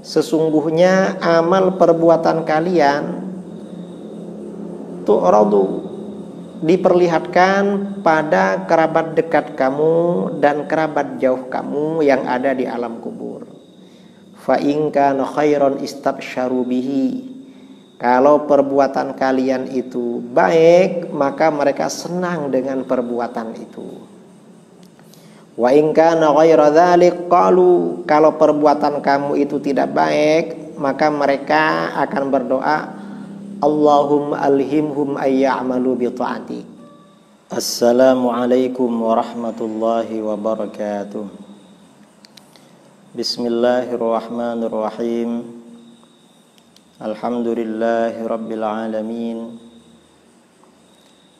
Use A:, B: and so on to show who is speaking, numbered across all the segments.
A: sesungguhnya amal perbuatan kalian tu'radu, diperlihatkan pada kerabat dekat kamu dan kerabat jauh kamu yang ada di alam kubur. Fa in kana khairan istabsyaru bihi, kalau perbuatan kalian itu baik, maka mereka senang dengan perbuatan itu. Wa in kana ghaira dzalik qalu, kalau perbuatan kamu itu tidak baik, maka mereka akan berdoa, Allahumma alhimhum ayya'malu bi ta'atik. Assalamualaikum warahmatullahi wabarakatuh. Bismillahirrahmanirrahim. Alhamdulillahi rabbil alamin.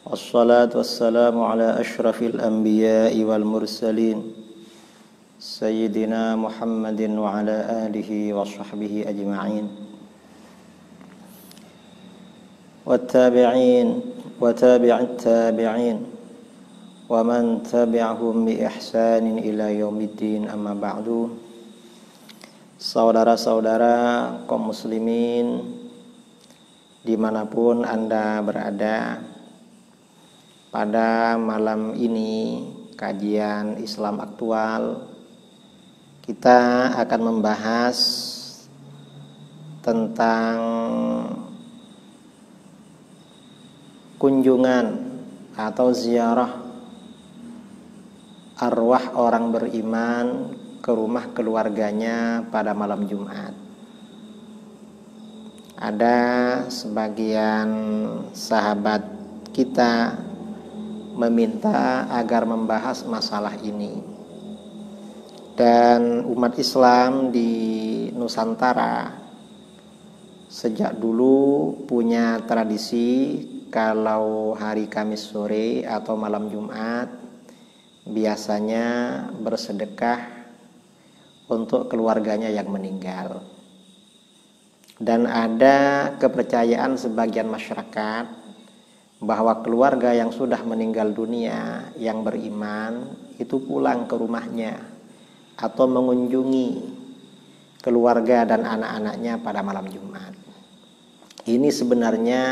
A: Wassalatu wassalamu ala asyrafil anbiya'i wal mursalin, Sayyidina Muhammadin wa ala alihi wa sahbihi ajma'in. والتابعين وتابع التابعين ومن تبعهم بإحسان إلى يوم الدين أما بعد. Saudara-saudara kaum muslimin dimanapun Anda berada, pada malam ini kajian Islam aktual kita akan membahas tentang kunjungan atau ziarah arwah orang beriman ke rumah keluarganya pada malam Jumat. Ada sebagian sahabat kita meminta agar membahas masalah ini, dan umat Islam di Nusantara sejak dulu punya tradisi, kalau hari Kamis sore atau malam Jumat biasanya bersedekah untuk keluarganya yang meninggal. Dan ada kepercayaan sebagian masyarakat bahwa keluarga yang sudah meninggal dunia yang beriman itu pulang ke rumahnya atau mengunjungi keluarga dan anak-anaknya pada malam Jumat. Ini sebenarnya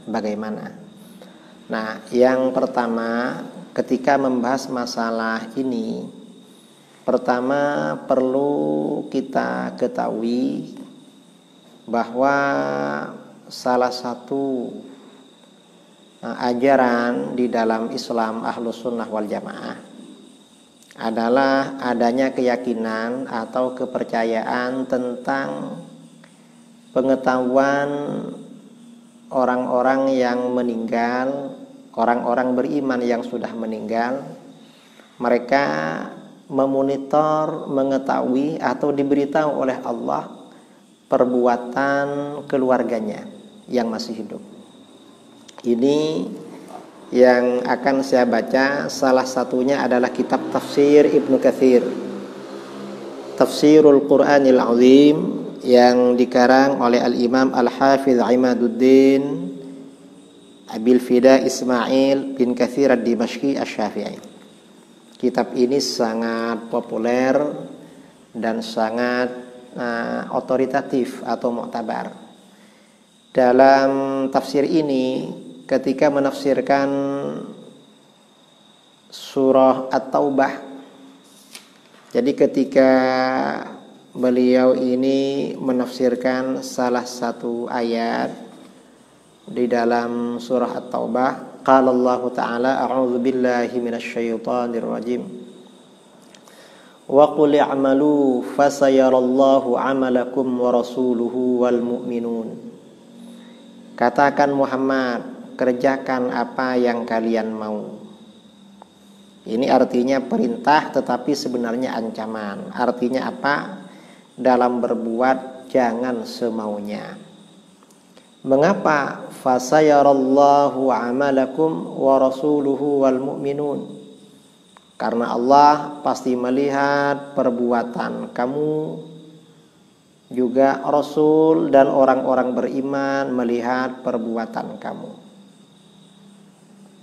A: bagaimana? Nah, yang pertama, ketika membahas masalah ini, pertama perlu kita ketahui bahwa salah satu ajaran di dalam Islam Ahlus Sunnah wal Jamaah adalah adanya keyakinan atau kepercayaan tentang pengetahuan orang-orang yang meninggal, orang-orang beriman yang sudah meninggal. Mereka memonitor, mengetahui atau diberitahu oleh Allah perbuatan keluarganya yang masih hidup. Ini yang akan saya baca, salah satunya adalah kitab tafsir Ibnu Katsir, Tafsirul Quranil Azim, yang dikarang oleh Al-Imam Al-Hafidh Imaduddin Abil Fida Ismail bin Katsir Ad-Dimashqi Asy-Syafi'i. Kitab ini sangat populer dan sangat otoritatif atau muktabar. Dalam tafsir ini, ketika menafsirkan surah At-Taubah, jadi ketika beliau ini menafsirkan salah satu ayat di dalam surah At-Taubah, qala Allah Ta'ala, a'udzu billahi minasyaitonir rajim, wa qul i'malu fasayarallahu 'amalakum wa rasuluhu wal mu'minun. Katakan Muhammad, kerjakan apa yang kalian mau. Ini artinya perintah, tetapi sebenarnya ancaman. Artinya apa? Dalam berbuat jangan semaunya. Mengapa? Fasayarallahu amalakum wa rasuluhu wal mu'minun. Karena Allah pasti melihat perbuatan kamu, juga Rasul dan orang-orang beriman melihat perbuatan kamu.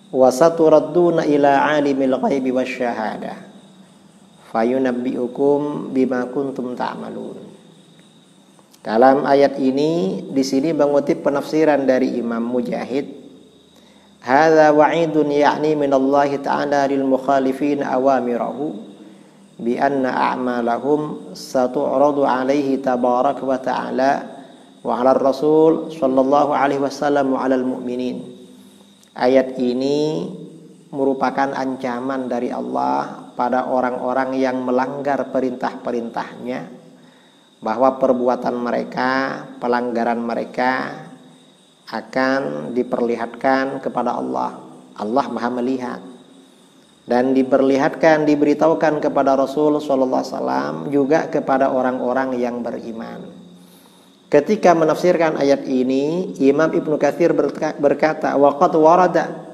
A: Wa saturadduna ila alimil ghaibi wasyahadah fayunabbi'ukum bima kuntum ta'malun. Dalam ayat ini di sini mengutip penafsiran dari Imam Mujahid, hadza wa'idun ya'ni minallahi ta'ala lil mukhalifin awamirahu bi anna a'malahum satu'radu 'alaihi tabaraka wa ta'ala wa 'ala rasul sallallahu alaihi wasallam wa 'alal mu'minin. Ayat ini merupakan ancaman dari Allah pada orang-orang yang melanggar perintah-perintahnya, bahwa perbuatan mereka, pelanggaran mereka akan diperlihatkan kepada Allah. Allah Maha melihat, dan diperlihatkan, diberitahukan kepada Rasul sallallahu alaihi wasallam, juga kepada orang-orang yang beriman. Ketika menafsirkan ayat ini, Imam Ibnu Katsir berkata, wa qad warada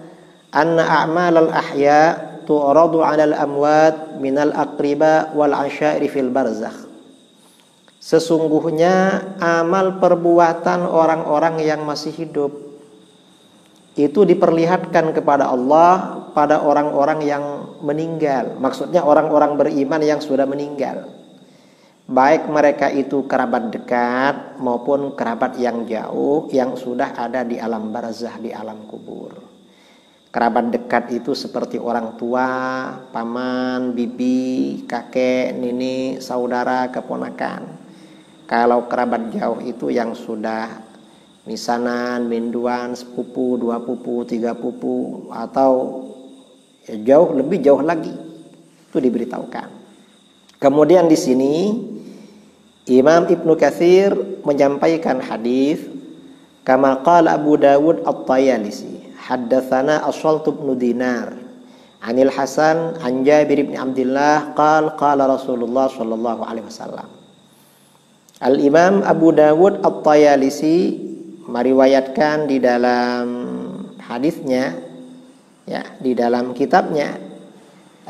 A: anna a'malal ahya tu'radu 'alal amwat minal aqriba wal 'ashairi fil barzakh. Sesungguhnya amal perbuatan orang-orang yang masih hidup itu diperlihatkan kepada Allah pada orang-orang yang meninggal. Maksudnya orang-orang beriman yang sudah meninggal, baik mereka itu kerabat dekat maupun kerabat yang jauh yang sudah ada di alam barzah, di alam kubur. Kerabat dekat itu seperti orang tua, paman, bibi, kakek, nenek, saudara, keponakan. Kalau kerabat jauh itu yang sudah misanan, minduan, sepupu, dua pupu, tiga pupu, atau jauh, lebih jauh lagi, itu diberitahukan. Kemudian di sini Imam Ibnu Katsir menyampaikan hadis, kama qala Abu Dawud At-Tayalisi, haddatsana Aswalt bin Dinar anil Hasan an Jabir bin Abdullah qala Rasulullah sallallahu alaihi wasallam. Al-Imam Abu Dawud At-Tayalisi meriwayatkan di dalam hadisnya, ya, di dalam kitabnya,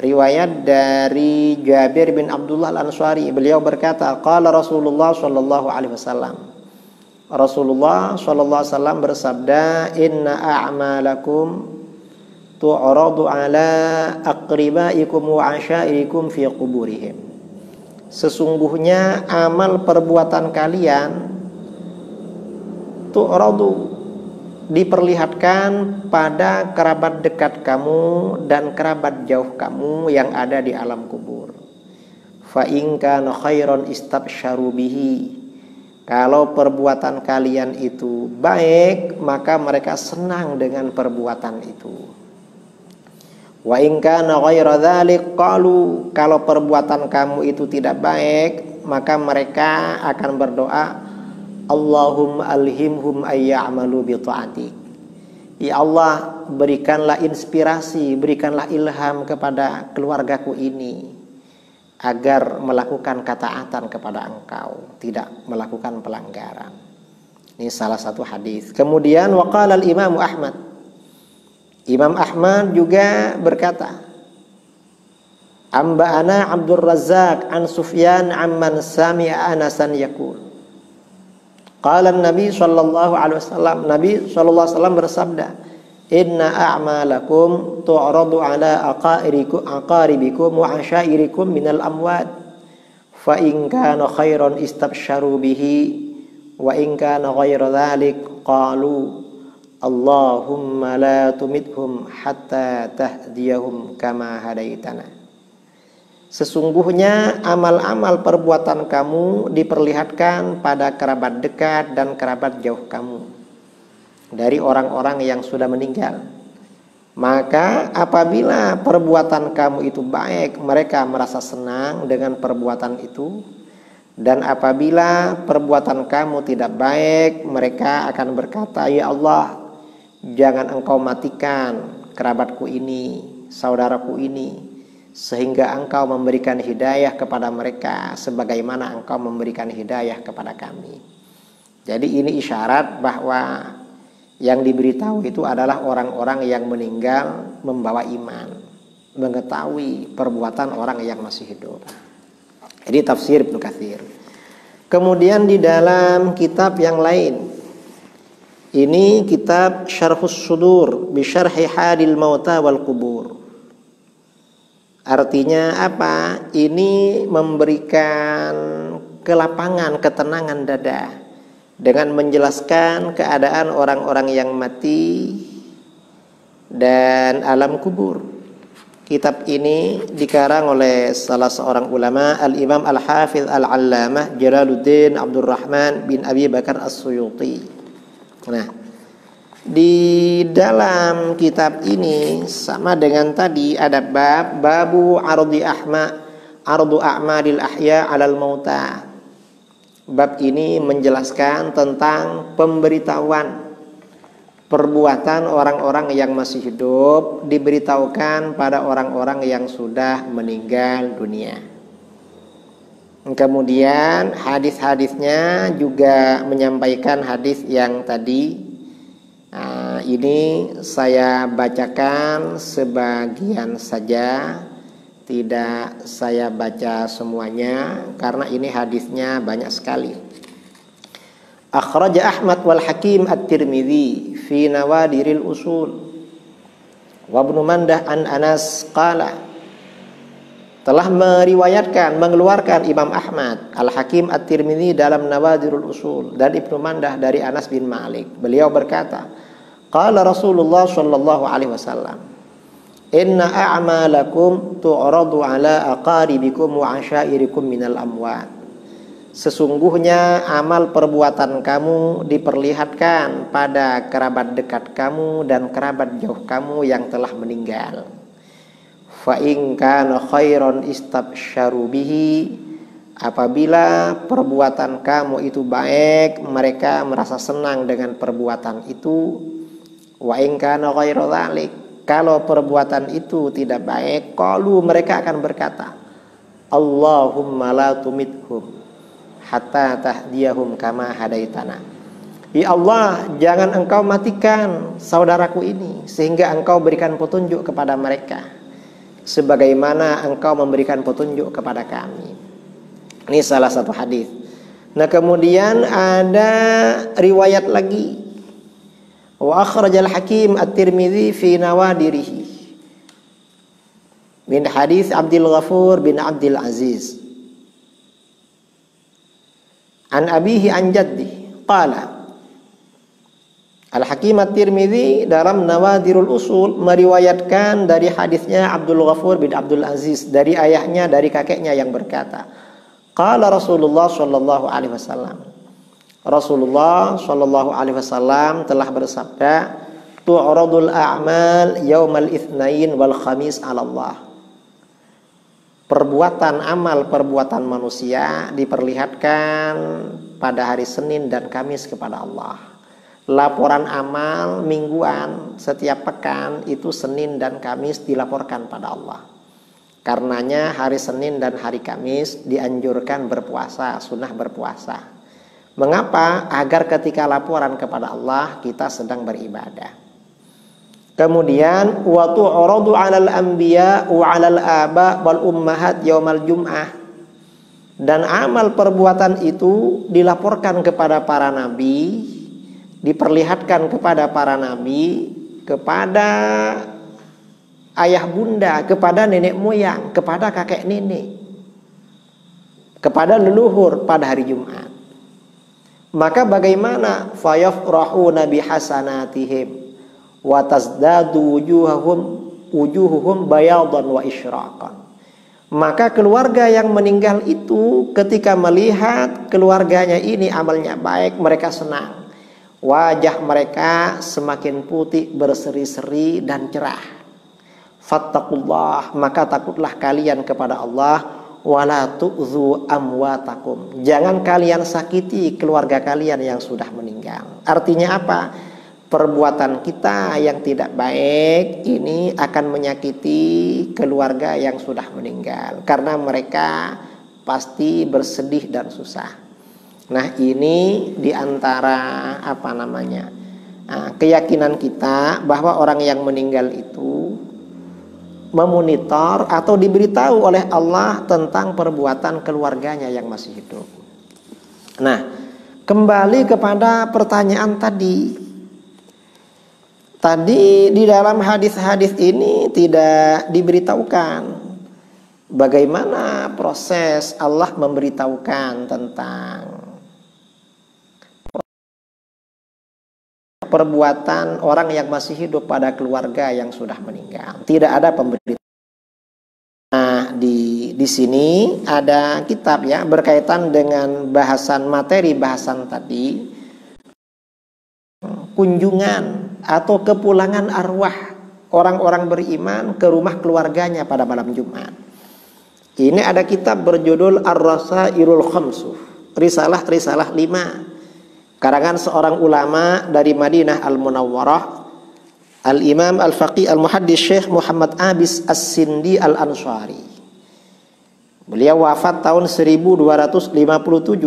A: riwayat dari Jabir bin Abdullah Al-Ansari. Beliau berkata, qala Rasulullah sallallahu alaihi wasallam. Rasulullah sallallahu alaihi wasallam bersabda, inna a'malakum tu'radu ala aqribaikum wa 'ashairikum fi quburihim. Sesungguhnya amal perbuatan kalian tu'radu, diperlihatkan pada kerabat dekat kamu dan kerabat jauh kamu yang ada di alam kubur. Fa in kana khairan istabsyaru bihi. Kalau perbuatan kalian itu baik, maka mereka senang dengan perbuatan itu. Wa in kana ghaira dzalik qalu, kalau perbuatan kamu itu tidak baik, maka mereka akan berdoa, Allahumma alhimhum ayya'malu bi ta'atik. Ya Allah, berikanlah inspirasi, berikanlah ilham kepada keluargaku ini agar melakukan ketaatan kepada Engkau, tidak melakukan pelanggaran. Ini salah satu hadis. Kemudian waqala al-Imam Ahmad, Imam Ahmad juga berkata, Amba'ana Abdul Razzaq an Sufyan amman sami'a Anasan yaqul. Qala Nabi sallallahu alaihi wasallam, Nabi sallallahu alaihi wasallam bersabda, inna a'malakum tu'radu ala aqaribikum wa ashairikum minal amwat. Fa in kana khairan istabsyaru bihi wa in kana ghaira dzalik qalu Allahumma la tumithum hatta tahdiyahum kama hadaitana. Sesungguhnya amal-amal perbuatan kamu diperlihatkan pada kerabat dekat dan kerabat jauh kamu dari orang-orang yang sudah meninggal. Maka apabila perbuatan kamu itu baik, mereka merasa senang dengan perbuatan itu. Dan apabila perbuatan kamu tidak baik, mereka akan berkata, ya Allah, jangan Engkau matikan kerabatku ini, saudaraku ini, sehingga Engkau memberikan hidayah kepada mereka sebagaimana Engkau memberikan hidayah kepada kami. Jadi ini isyarat bahwa yang diberitahu itu adalah orang-orang yang meninggal membawa iman, mengetahui perbuatan orang yang masih hidup. Jadi tafsir Ibnu Katsir. Kemudian di dalam kitab yang lain, ini kitab Syarhus Sudur bi Syarhi Hadil Mauta wal Qubur. Artinya apa? Ini memberikan kelapangan, ketenangan dada dengan menjelaskan keadaan orang-orang yang mati dan alam kubur. Kitab ini dikarang oleh salah seorang ulama, Al-Imam Al-Hafidh Al-Allamah Jalaluddin Abdurrahman bin Abi Bakar As-Suyuti. Nah, di dalam kitab ini sama dengan tadi ada babu ardu a'malil ahya 'alal mauta. Bab ini menjelaskan tentang pemberitahuan perbuatan orang-orang yang masih hidup diberitahukan pada orang-orang yang sudah meninggal dunia. Kemudian hadis-hadisnya juga menyampaikan hadis yang tadi. Ini saya bacakan sebagian saja, tidak saya baca semuanya karena ini hadisnya banyak sekali. Akhraja Ahmad wal Hakim At-Tirmidzi fi Nawadiril Usul wa Ibnu Mandah an Anas qala, telah mengeluarkan Imam Ahmad, Al-Hakim At-Tirmidzi dalam Nawadirul Usul dan Ibnu Mandah dari Anas bin Malik. Beliau berkata, qala Rasulullah sallallahu alaihi wasallam, inna a'malakum tu'radu ala aqaribikum wa asyairikum minal amwat. Sesungguhnya amal perbuatan kamu diperlihatkan pada kerabat dekat kamu dan kerabat jauh kamu yang telah meninggal. Fa in kana khairan istabsyaru bihi. Apabila perbuatan kamu itu baik, mereka merasa senang dengan perbuatan itu. Wa in kana ghairu dzalik, kalau perbuatan itu tidak baik, qalu, mereka akan berkata, Allahumma la tumithum hatta tahdiyahum kama hadaitana. Ya Allah, jangan engkau matikan saudaraku ini sehingga engkau berikan petunjuk kepada mereka sebagaimana engkau memberikan petunjuk kepada kami. Ini salah satu hadis. Nah, kemudian ada riwayat lagi. Wa akhrajal Hakim At-Tirmidzi fi Nawadirihi min hadis Abdul Ghafur bin Abdul Aziz an abihi an jaddi qala. Al-Hakim At-Tirmidzi dalam Nawadirul Usul meriwayatkan dari hadisnya Abdul Ghafur bin Abdul Aziz dari ayahnya, dari kakeknya yang berkata, qala Rasulullah sallallahu alaihi wasallam, Rasulullah sallallahu alaihi wasallam telah bersabda, tu'radul a'mal yaumal itsnain wal khamis 'ala Allah. Perbuatan amal, perbuatan manusia diperlihatkan pada hari Senin dan Kamis kepada Allah. Laporan amal mingguan setiap pekan itu Senin dan Kamis dilaporkan pada Allah. Karenanya hari Senin dan hari Kamis dianjurkan berpuasa, sunnah berpuasa. Mengapa? Agar ketika laporan kepada Allah kita sedang beribadah. Kemudian wa tu'radu 'alal anbiya wa 'alal aba wal ummahat yaumal jum'ah. Dan amal perbuatan itu dilaporkan kepada para nabi, diperlihatkan kepada para nabi, kepada ayah bunda, kepada nenek moyang, kepada kakek nenek, kepada leluhur pada hari Jumat. Maka bagaimana? Fayafrahuna bihasanatihim wa tazdadu wujuhuhum bayadan wa isyraqan. Maka keluarga yang meninggal itu ketika melihat keluarganya ini amalnya baik, mereka senang. Wajah mereka semakin putih, berseri-seri dan cerah. Fattaqullah, maka takutlah kalian kepada Allah. Wala tu'dzu amwatakum, jangan kalian sakiti keluarga kalian yang sudah meninggal. Artinya apa? Perbuatan kita yang tidak baik ini akan menyakiti keluarga yang sudah meninggal karena mereka pasti bersedih dan susah. Nah, ini diantara keyakinan kita bahwa orang yang meninggal itu memonitor atau diberitahu oleh Allah tentang perbuatan keluarganya yang masih hidup. Nah, kembali kepada pertanyaan tadi. Tadi di dalam hadis-hadis ini tidak diberitahukan bagaimana proses Allah memberitahukan tentang perbuatan orang yang masih hidup pada keluarga yang sudah meninggal. Tidak ada pemberitahuan. Nah, di sini ada kitab ya berkaitan dengan materi bahasan tadi, kunjungan atau kepulangan arwah orang-orang beriman ke rumah keluarganya pada malam Jumat. Ini ada kitab berjudul Ar-Rasailul Khamsuh, Risalah 5, karangan seorang ulama dari Madinah Al-Munawwarah, Al-Imam Al-Faqih Al-Muhaddis Syekh Muhammad Abis As-Sindi Al-Ansari. Beliau wafat tahun 1257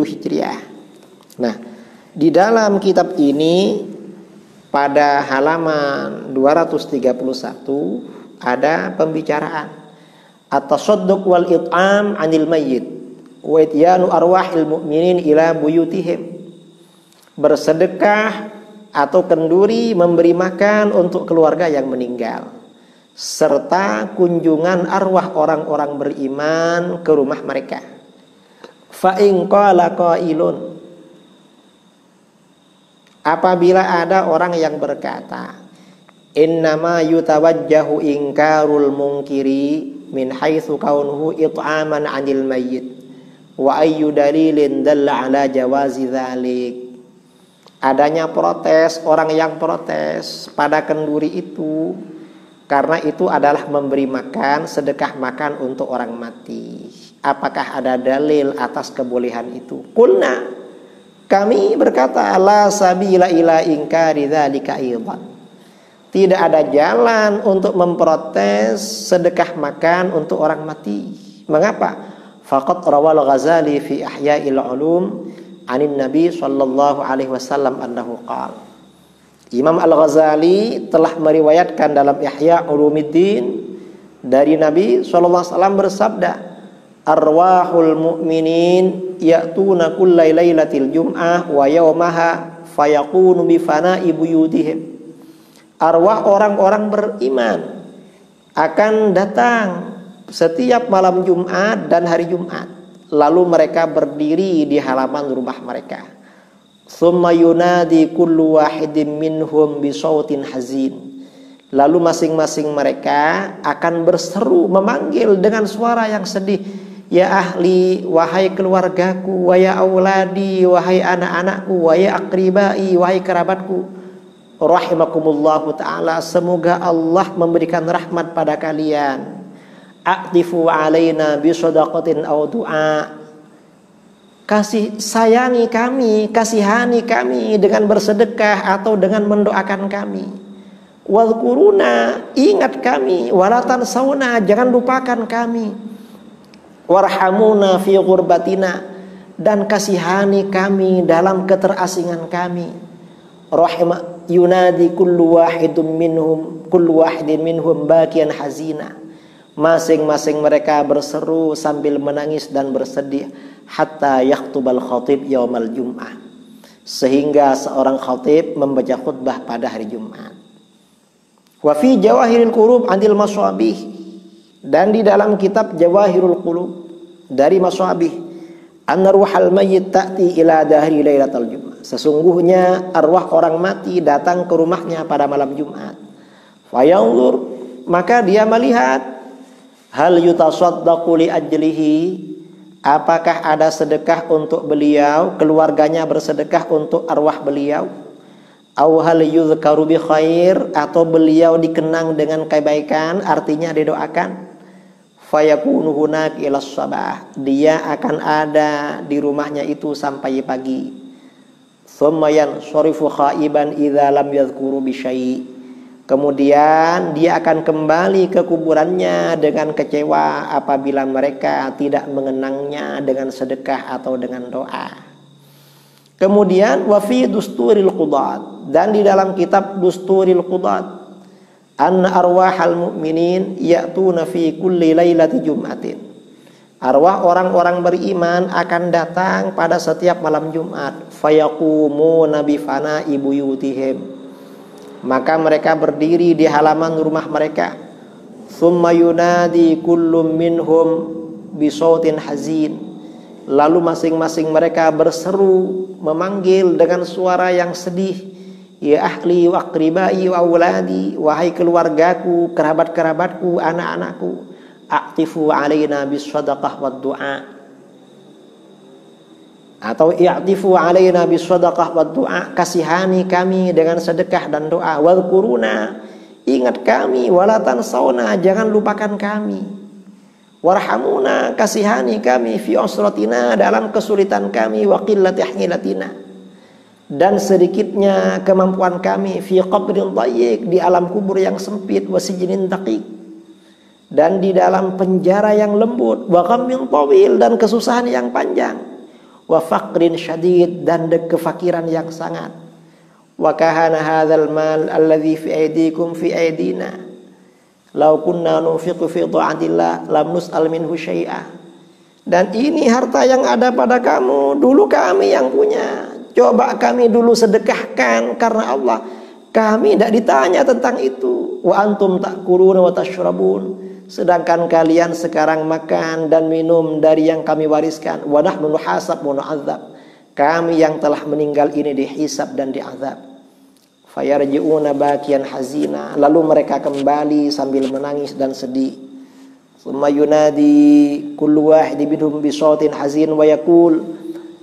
A: Hijriah. Nah, di dalam kitab ini pada halaman 231 ada pembicaraan at-tasadduq wal it'am 'anil mayyit wa ityanu arwahil mu'minin ila buyutihim. Bersedekah atau kenduri memberi makan untuk keluarga yang meninggal, serta kunjungan arwah orang-orang beriman ke rumah mereka. Fa in qala qailun, apabila ada orang yang berkata, innama yutawajjahu inkarul munkiri min haitsu kaunuhu it'aman 'anil mayyit wa ayyu dalilin dalla 'ala jawazi dzalik. Adanya protes, orang yang protes pada kenduri itu karena itu adalah memberi makan, sedekah makan untuk orang mati. Apakah ada dalil atas kebolehan itu? Qulna, kami berkata, la sabila ila inkari dzalika aidan. Tidak ada jalan untuk memprotes sedekah makan untuk orang mati. Mengapa? Faqad rawal Ghazali fi Ihya'il Ulum anin Nabi sallallahu alaihi wasallam annahu qala. Imam Al-Ghazali telah meriwayatkan dalam Ihya Ulumuddin dari Nabi sallallahu alaihi wasallam bersabda, arwahul mu'minin ya'tuna kullai lailatil jum'ah wa yawmaha fayakunu bi fana'i buyutihim. Arwah orang-orang beriman akan datang setiap malam Jumat dan hari Jumat, lalu mereka berdiri di halaman rumah mereka. Tsumma yunadi kullu wahidin minhum bi sautin hazin. Lalu masing-masing mereka akan berseru memanggil dengan suara yang sedih, ya ahli, wahai keluargaku, wa ya auladi, wahai anak-anakku, wa ya aqribai, wahai kerabatku. Rahimakumullahu ta'ala, semoga Allah memberikan rahmat pada kalian. Aqtifu alaina bi shadaqatin aw du'a. Kasih sayangi kami, kasihani kami dengan bersedekah atau dengan mendoakan kami. Wadhkuruna, ingat kami, walatan sauna, jangan lupakan kami. Warhamuna fi ghurbatina, dan kasihani kami dalam keterasingan kami. Rahimah yunadi kullu wahidin minhum bakian hazina. Masing-masing mereka berseru sambil menangis dan bersedih, hatta yaktubal khatib yaumal jum'ah, sehingga seorang khatib membaca khutbah pada hari Jumat. Wa fi Jawahirul Qulub anil Maswabih, dan di dalam kitab Jawahirul Qulub dari Maswabih, anna ruhal mayyit ta'ti ila dahri lailatul jum'ah. Sesungguhnya arwah orang mati datang ke rumahnya pada malam Jumat. Fayanzur, maka dia melihat, hal yutasaddaqu li ajlihi, apakah ada sedekah untuk beliau, keluarganya bersedekah untuk arwah beliau. Aw hal yuzkaru bi khair, atau beliau dikenang dengan kebaikan, artinya didoakan. Fayakunu hunak ila sabah, dia akan ada di rumahnya itu sampai pagi. Tsumma yansarifu khaiban idza lam yadhkuru bi syai'. Kemudian dia akan kembali ke kuburannya dengan kecewa apabila mereka tidak mengenangnya dengan sedekah atau dengan doa. Kemudian wa fi Dusturil Qudat, dan di dalam kitab Dusturil Qudat, anna arwahal mu'minin ya'tuna fi kulli lailati jum'atin. Arwah orang-orang beriman akan datang pada setiap malam Jumat. Fayaqumuna bi fana'i buyutihim, maka mereka berdiri di halaman rumah mereka. Thumma yunadi kullum minhum bisautin hazin. Lalu masing-masing mereka berseru, memanggil dengan suara yang sedih. Ya ahli wa aqribai wa awladi, wahai keluargaku, kerabat-kerabatku, anak-anakku, a'tifu alaina bis sadaqah wad du'a. Atau i'tifu alaina bis sadaqah wad du'a, kasihani kami dengan sedekah dan doa. Wadhkuruna, ingat kami, wala tansawna, jangan lupakan kami. Warhamuna, kasihani kami, fi usratina, dalam kesulitan kami, wa qillati hilatina, dan sedikitnya kemampuan kami, fi qabrin dayyiq, di alam kubur yang sempit, wa sijnin daqiq, dan di dalam penjara yang lembut, wa ghammin tawil, dan kesusahan yang panjang, wa faqrin syadid, dan kefakiran yang sangat. Wa kahana hadzal mal alladzi fi aydikum fi aydina law kunna nunfiqu fi ta'atillah lam nus'al minhu syai'ah. Dan ini harta yang ada pada kamu, dulu kami yang punya. Coba kami dulu sedekahkan karena Allah, kami tidak ditanya tentang itu. Wa antum ta'kuluna wa tashrabun, sedangkan kalian sekarang makan dan minum dari yang kami wariskan. Wa nahnu nuhasab wa nu'adzab, kami yang telah meninggal ini dihisab dan diazab. Fayarji'una bakian hazina, lalu mereka kembali sambil menangis dan sedih. Tsumma yunadi kullu wahid minhum bisautin hazin wa yaqul,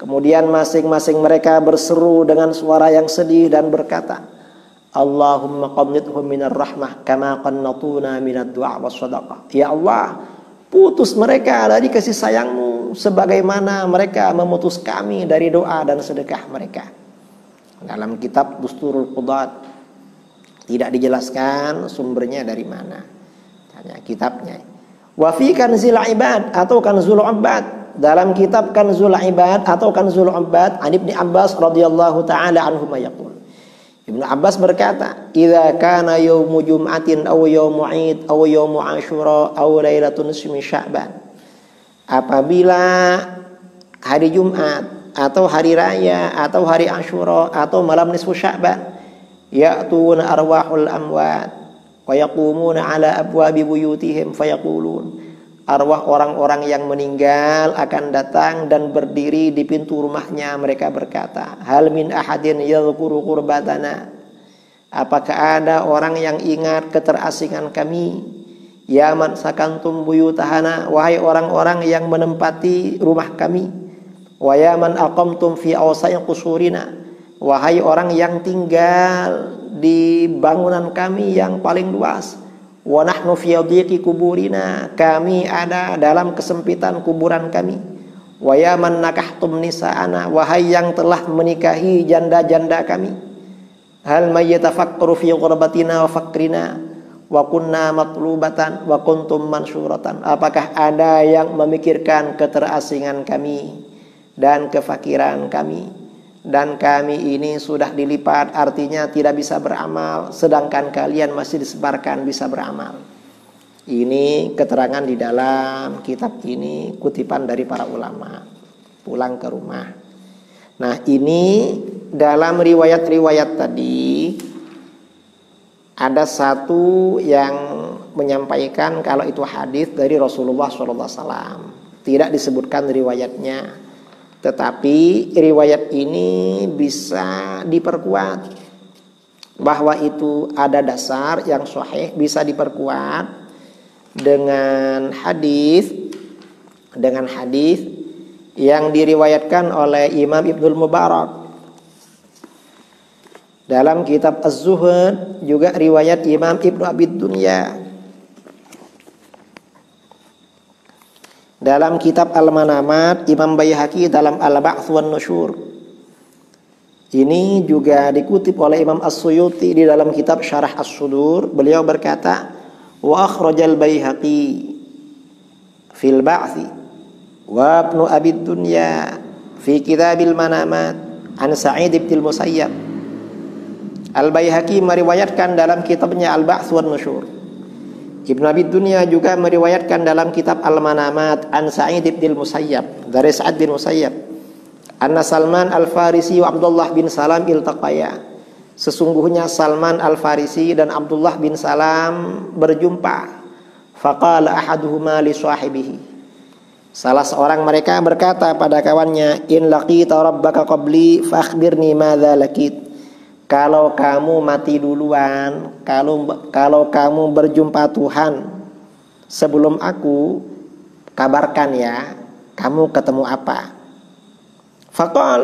A: kemudian masing-masing mereka berseru dengan suara yang sedih dan berkata, Allahumma qannithhum minar rahmah kama qannatuna minad du'a was sadaqah. Ya Allah, putus mereka dari kasih sayangmu sebagaimana mereka memutus kami dari doa dan sedekah mereka. Dalam kitab Dusturul Qudat tidak dijelaskan sumbernya dari mana, hanya kitabnya. Wa fi Kanzil Ibad atau Kanzul Ubad, dalam kitab Kanzul Ibad atau Kanzul Ubad, an Ibnu Abbas radhiyallahu taala anhuma yaqul, Ibnu Abbas berkata, idza kana yaumu jum'atin aw yaumu 'id aw yaumu Asyura aw lailatun min Sya'ban, apabila hari Jumat atau hari raya atau hari Asyura atau malam nisfu Sya'ban, ya'tuna arwahul amwat wa yaqumuna ala abwabi buyutihim fayaqulun, arwah orang-orang yang meninggal akan datang dan berdiri di pintu rumahnya, mereka berkata, hal min ahadin yadhkuru qurbatana, apakah ada orang yang ingat keterasingan kami, ya man sakantum buyutahana, wahai orang-orang yang menempati rumah kami, wa ya man aqamtum fi awsa'i qusurina, wahai orang yang tinggal di bangunan kami yang paling luas, wa nahnu fi dhiqi kuburina, kami ada dalam kesempitan kuburan kami, wa ya man nakahtum nisa'ana, wahai yang telah menikahi janda-janda kami, hal may yatafakkaru fi ghurbatina wa fakrina wa kunna matlubatan wa kuntum mansuratan, apakah ada yang memikirkan keterasingan kami dan kefakiran kami, dan kami ini sudah dilipat, artinya tidak bisa beramal, sedangkan kalian masih disebarkan bisa beramal. Ini keterangan di dalam kitab ini, kutipan dari para ulama. Pulang ke rumah. Nah, ini dalam riwayat-riwayat tadi ada satu yang menyampaikan kalau itu hadis dari Rasulullah SAW. Tidak disebutkan riwayatnya, tetapi riwayat ini bisa diperkuat, bahwa itu ada dasar yang sahih, bisa diperkuat dengan hadis yang diriwayatkan oleh Imam Ibnul Mubarak dalam kitab Az-Zuhud, juga riwayat Imam Ibnu Abid Dunya dalam kitab Al-Manamat, Imam Baihaqi dalam Al-Ba'ts wan Nusyur. Ini juga dikutip oleh Imam As-Suyuti di dalam kitab Syarah As-Sudur. Beliau berkata, wa akhrajal Baihaqi fil Ba'thi wa Ibnu Abid Dunya fi Kitabil Manamat an Sa'id bin Musayyab. Al-Baihaqi meriwayatkan dalam kitabnya Al-Ba'ts wan Nusyur. Ibnu Abi Dunya juga meriwayatkan dalam kitab Al-Manamat an Sa'id bin Musayyab, dari Sa'id bin Musayyab, anna Salman Al-Farisi wa Abdullah bin Salam iltaqaya, sesungguhnya Salman Al-Farisi dan Abdullah bin Salam berjumpa. Faqala ahaduhuma li sahibihi. Salah seorang mereka berkata pada kawannya, in laqita rabbaka qabli fakhbirni madza laqit. Kalau kamu mati duluan, kalau kamu berjumpa Tuhan sebelum aku, kabarkan ya, kamu ketemu apa? Faqal,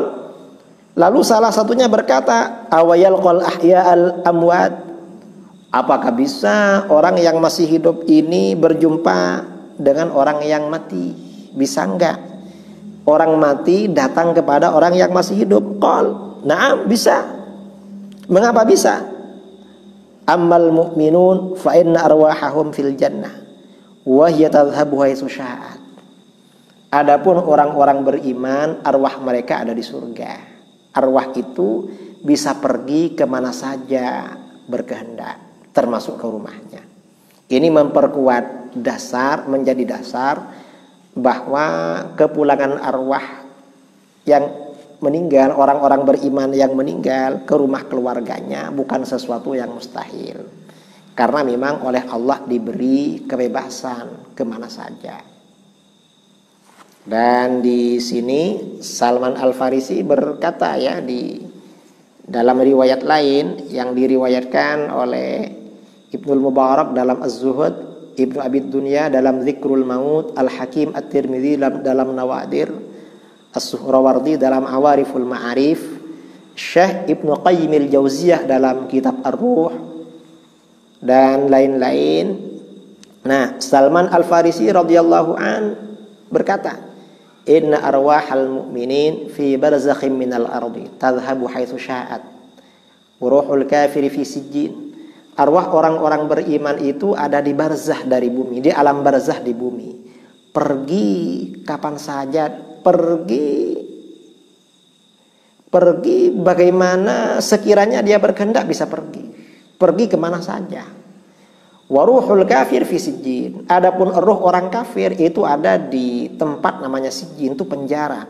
A: lalu salah satunya berkata, awayalqal ahya'al amwat. Apakah bisa orang yang masih hidup ini berjumpa dengan orang yang mati? Bisa enggak? Orang mati datang kepada orang yang masih hidup. Qal, na'am, bisa. Mengapa bisa? Ammal mu'minun fa inna arwahahum fil jannah wa hiya tadhhabu haitsu sya'at. Adapun orang-orang beriman, arwah mereka ada di surga. Arwah itu bisa pergi kemana saja berkehendak, termasuk ke rumahnya. Ini memperkuat dasar, menjadi dasar bahwa kepulangan arwah yang meninggal, orang-orang beriman yang meninggal ke rumah keluarganya bukan sesuatu yang mustahil. Karena memang oleh Allah diberi kebebasan kemana saja. Dan di sini Salman Al-Farisi berkata ya, di dalam riwayat lain yang diriwayatkan oleh Ibnul Mubarak dalam Az-Zuhud, Ibnu Abi Dunya dalam Zikrul Maut, Al-Hakim At-Tirmidzi dalam Nawadir, As-Suhrawardi dalam Awariful Ma'arif, Syekh Ibnu Qayyim Al-Jauziyah dalam kitab Ar-Ruh, dan lain-lain. Nah, Salman Al-Farisi radhiyallahu an berkata, inna arwahal mu'minin fi barzakhin minal ardi tadhhabu haitsu sya'at wa ruhul kafiri fi sijjin. Arwah orang-orang beriman itu ada di barzah dari bumi, di alam barzah di bumi. Pergi kapan saja, pergi bagaimana sekiranya dia berkehendak bisa pergi kemana saja. Waruhul kafir fi sijjin. Adapun ruh orang kafir itu ada di tempat namanya sijjin, itu penjara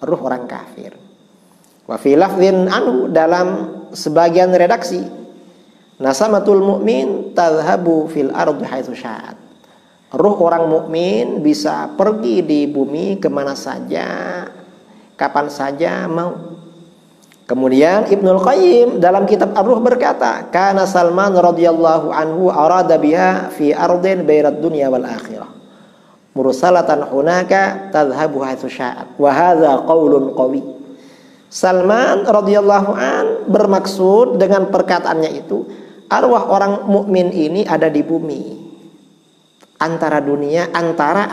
A: ruh orang kafir. Wa fi lafdhin anhu, dalam sebagian redaksi, nasamatul mu'min tadhhabu fil ardi haitsu sya'at. Ruh orang mukmin bisa pergi di bumi kemana saja, kapan saja mau. Kemudian Ibnul Qayyim dalam kitab Ar-Ruh berkata, kana Salman radhiyallahu anhu arada biha fi ardin bainad dunya wal akhirah mursalatan hunaka tadhhabu haitsu sya'at wa hadza qaulun qawi. Salman radhiyallahu an bermaksud dengan perkataannya itu, arwah orang mukmin ini ada di bumi, antara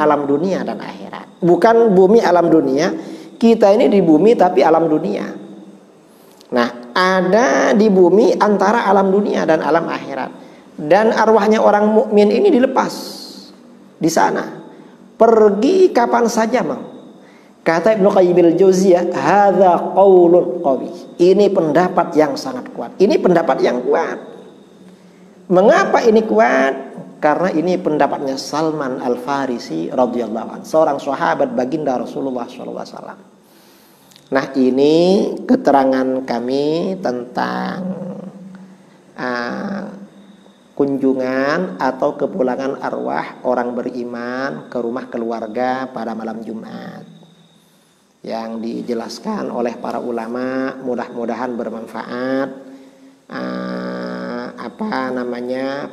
A: alam dunia dan akhirat. Bukan bumi alam dunia, kita ini di bumi tapi alam dunia. Nah, ada di bumi antara alam dunia dan alam akhirat. Dan arwahnya orang mukmin ini dilepas di sana, pergi kapan saja mau. Kata Ibnu Qayyim al-Jauziyah, hadza qaulun qawi. Ini pendapat yang sangat kuat. Ini pendapat yang kuat. Mengapa ini kuat? Karena ini pendapatnya Salman Al-Farisi radhiyallahu anhu, seorang sahabat baginda Rasulullah sallallahu alaihi wasallam. Nah, ini keterangan kami tentang kunjungan atau kepulangan arwah orang beriman ke rumah keluarga pada malam Jumat, yang dijelaskan oleh para ulama. Mudah-mudahan bermanfaat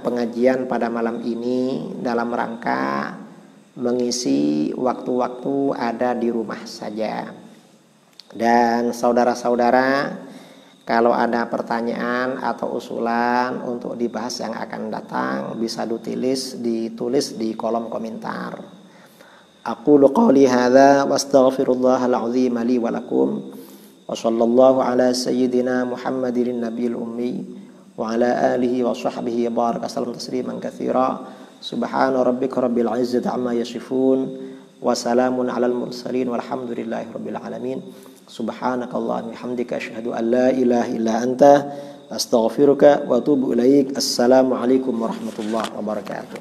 A: pengajian pada malam ini dalam rangka mengisi waktu-waktu ada di rumah saja. Dan saudara-saudara, kalau ada pertanyaan atau usulan untuk dibahas yang akan datang, bisa ditulis di kolom komentar. Aqulu qawli hadza wa astaghfirullahal azim li wa lakum. Wa sallallahu ala sayyidina Muhammadin nabiyil ummi wa ala alihi wa sahbihi baraka sallam tasliman katsira. Subhana rabbika rabbil izzati amma yasifun wa salamun alal mursalin walhamdulillahi rabbil alamin. Subhanakallahumma hamdika asyhadu an la ilaha illa anta astaghfiruka wa atubu ilaik. Assalamualaikum warahmatullahi wabarakatuh.